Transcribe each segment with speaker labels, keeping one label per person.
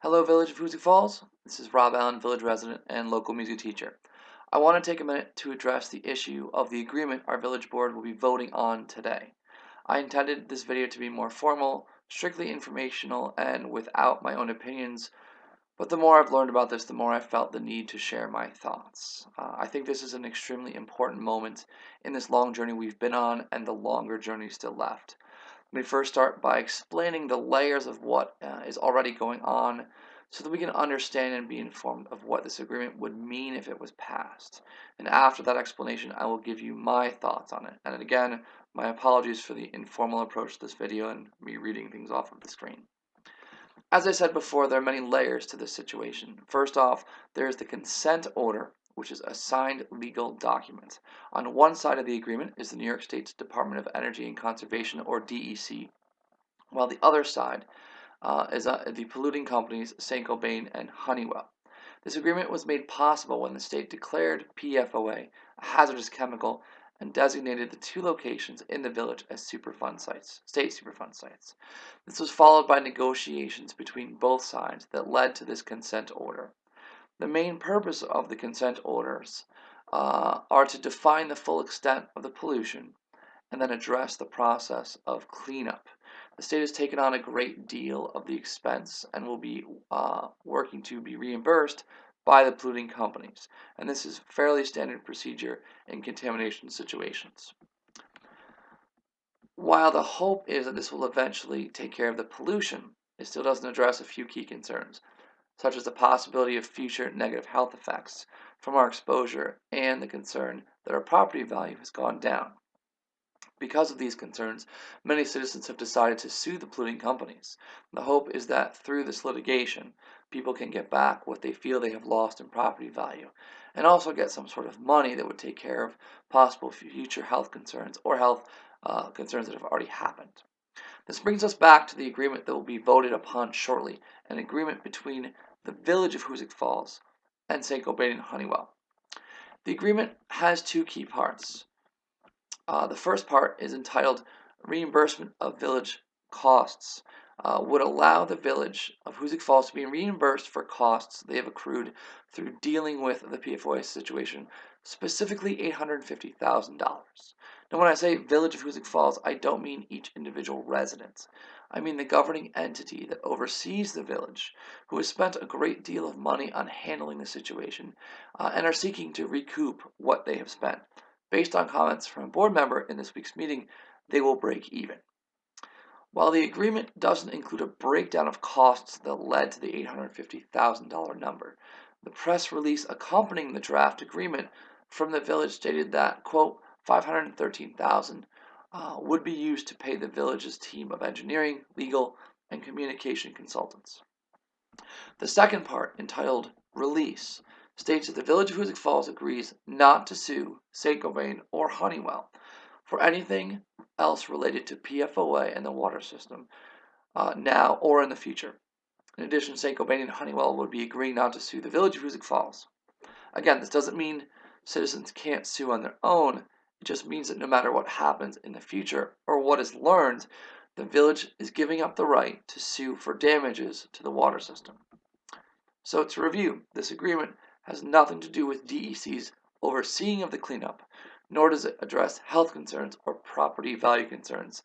Speaker 1: Hello, Village of Hoosick Falls. This is Rob Allen, village resident and local music teacher. I want to take a minute to address the issue of the agreement our village board will be voting on today. I intended this video to be more formal, strictly informational, and without my own opinions, but the more I've learned about this, the more I felt the need to share my thoughts. I think this is an extremely important moment in this long journey we've been on and the longer journey still left. Let me first start by explaining the layers of what is already going on so that we can understand and be informed of what this agreement would mean if it was passed. And after that explanation, I will give you my thoughts on it. And again, my apologies for the informal approach to this video and me reading things off of the screen. As I said before, there are many layers to this situation. First off, there is the consent order, which is a signed legal document. On one side of the agreement is the New York State's Department of Energy and Conservation, or DEC, while the other side is the polluting companies St. Gobain and Honeywell. This agreement was made possible when the state declared PFOA a hazardous chemical and designated the two locations in the village as Superfund sites, state Superfund sites. This was followed by negotiations between both sides that led to this consent order. The main purpose of the consent orders are to define the full extent of the pollution and then address the process of cleanup. The state has taken on a great deal of the expense and will be working to be reimbursed by the polluting companies, and this is fairly standard procedure in contamination situations. While the hope is that this will eventually take care of the pollution, it still doesn't address a few key concerns, such as the possibility of future negative health effects from our exposure and the concern that our property value has gone down. Because of these concerns, many citizens have decided to sue the polluting companies. The hope is that through this litigation, people can get back what they feel they have lost in property value, and also get some sort of money that would take care of possible future health concerns or health concerns that have already happened. This brings us back to the agreement that will be voted upon shortly, an agreement between the village of Hoosick Falls and St. Gobain and Honeywell. The agreement has two key parts. The first part is entitled Reimbursement of Village Costs. Would allow the village of Hoosick Falls to be reimbursed for costs they have accrued through dealing with the PFOA situation, specifically $850,000. Now, when I say village of Hoosick Falls, I don't mean each individual resident. I mean the governing entity that oversees the village, who has spent a great deal of money on handling the situation and are seeking to recoup what they have spent. Based on comments from a board member in this week's meeting, they will break even. While the agreement doesn't include a breakdown of costs that led to the $850,000 number, the press release accompanying the draft agreement from the village stated that, quote, $513,000 would be used to pay the village's team of engineering, legal, and communication consultants. The second part, entitled Release, states that the village of Hoosick Falls agrees not to sue St. Gobain or Honeywell for anything else related to PFOA and the water system now or in the future. In addition, St. Gobain and Honeywell would be agreeing not to sue the village of Hoosick Falls. Again, this doesn't mean citizens can't sue on their own. It just means that no matter what happens in the future or what is learned, the village is giving up the right to sue for damages to the water system. So to review, this agreement has nothing to do with DEC's overseeing of the cleanup, nor does it address health concerns or property value concerns.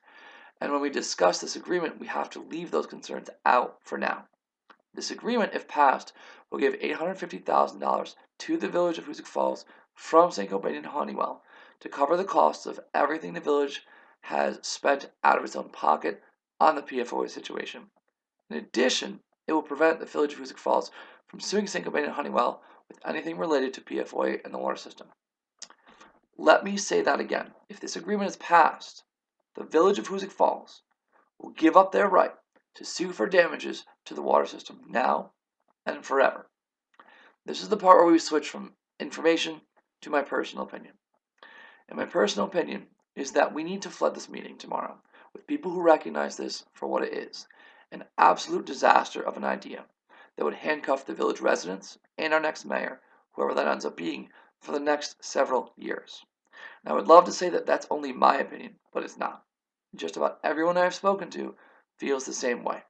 Speaker 1: And when we discuss this agreement, we have to leave those concerns out for now. This agreement, if passed, will give $850,000 to the village of Hoosick Falls from St. Gobain and Honeywell to cover the costs of everything the village has spent out of its own pocket on the PFOA situation. In addition, it will prevent the village of Hoosick Falls from suing St. Gobain and Honeywell with anything related to PFOA and the water system. Let me say that again. If this agreement is passed, the village of Hoosick Falls will give up their right to sue for damages to the water system now and forever. This is the part where we switch from information to my personal opinion. And my personal opinion is that we need to flood this meeting tomorrow with people who recognize this for what it is, an absolute disaster of an idea that would handcuff the village residents and our next mayor, whoever that ends up being, for the next several years. Now, I would love to say that that's only my opinion, but it's not. Just about everyone I've spoken to feels the same way.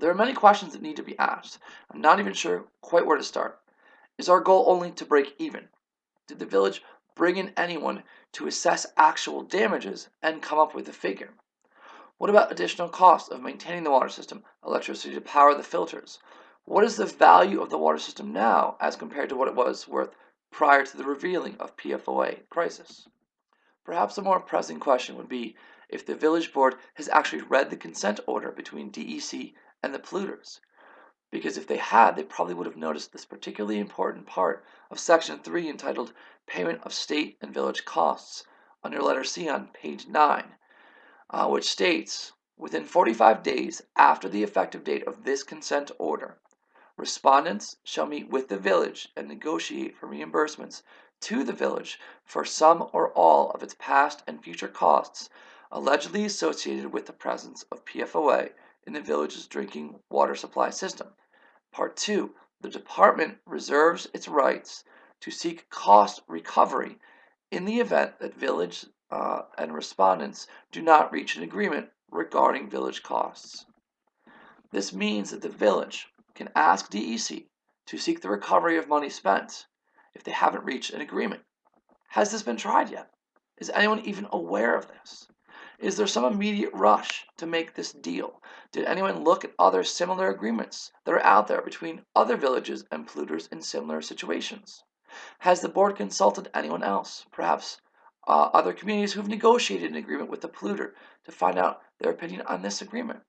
Speaker 1: There are many questions that need to be asked. I'm not even sure quite where to start. Is our goal only to break even? Did the village bring in anyone to assess actual damages and come up with a figure? What about additional costs of maintaining the water system, electricity to power the filters? What is the value of the water system now as compared to what it was worth prior to the revealing of PFOA crisis? Perhaps a more pressing question would be if the village board has actually read the consent order between DEC and the polluters. Because if they had, they probably would have noticed this particularly important part of Section 3 entitled Payment of State and Village Costs under letter C on page 9, which states, within 45 days after the effective date of this consent order, respondents shall meet with the village and negotiate for reimbursements to the village for some or all of its past and future costs allegedly associated with the presence of PFOA in the village's drinking water supply system. Part 2. The department reserves its rights to seek cost recovery in the event that village and respondents do not reach an agreement regarding village costs. This means that the village can ask DEC to seek the recovery of money spent if they haven't reached an agreement. Has this been tried yet? Is anyone even aware of this? Is there some immediate rush to make this deal? Did anyone look at other similar agreements that are out there between other villages and polluters in similar situations? Has the board consulted anyone else, perhaps other communities who've negotiated an agreement with the polluter to find out their opinion on this agreement?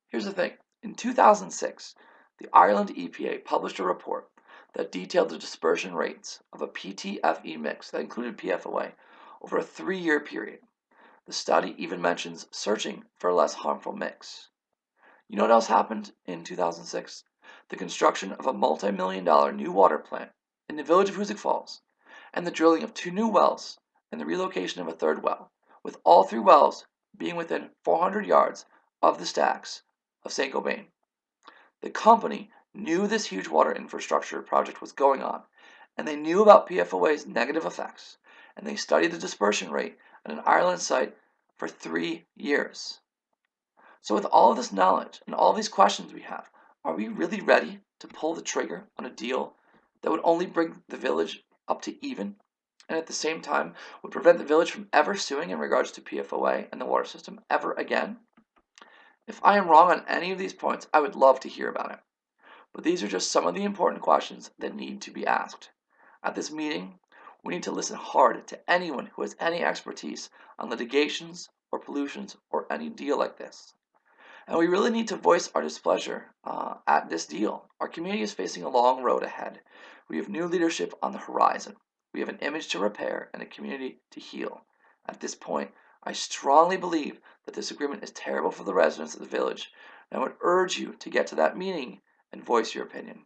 Speaker 1: Here's the thing. In 2006, the Ireland EPA published a report that detailed the dispersion rates of a PTFE mix that included PFOA over a 3-year period. The study even mentions searching for a less harmful mix. You know what else happened in 2006? The construction of a multi-million-dollar new water plant in the village of Hoosick Falls, and the drilling of 2 new wells and the relocation of a 3rd well, with all 3 wells being within 400 yards of the stacks of St. Gobain. The company knew this huge water infrastructure project was going on, and they knew about PFOA's negative effects, and they studied the dispersion rate at an Ireland site for 3 years. So with all of this knowledge and all these questions we have, are we really ready to pull the trigger on a deal that would only bring the village up to even, and at the same time would prevent the village from ever suing in regards to PFOA and the water system ever again? If I am wrong on any of these points, I would love to hear about it. But these are just some of the important questions that need to be asked. At this meeting, we need to listen hard to anyone who has any expertise on litigations or pollutions or any deal like this. And we really need to voice our displeasure at this deal. Our community is facing a long road ahead. We have new leadership on the horizon. We have an image to repair and a community to heal. At this point, I strongly believe that this agreement is terrible for the residents of the village, and I would urge you to get to that meeting and voice your opinion.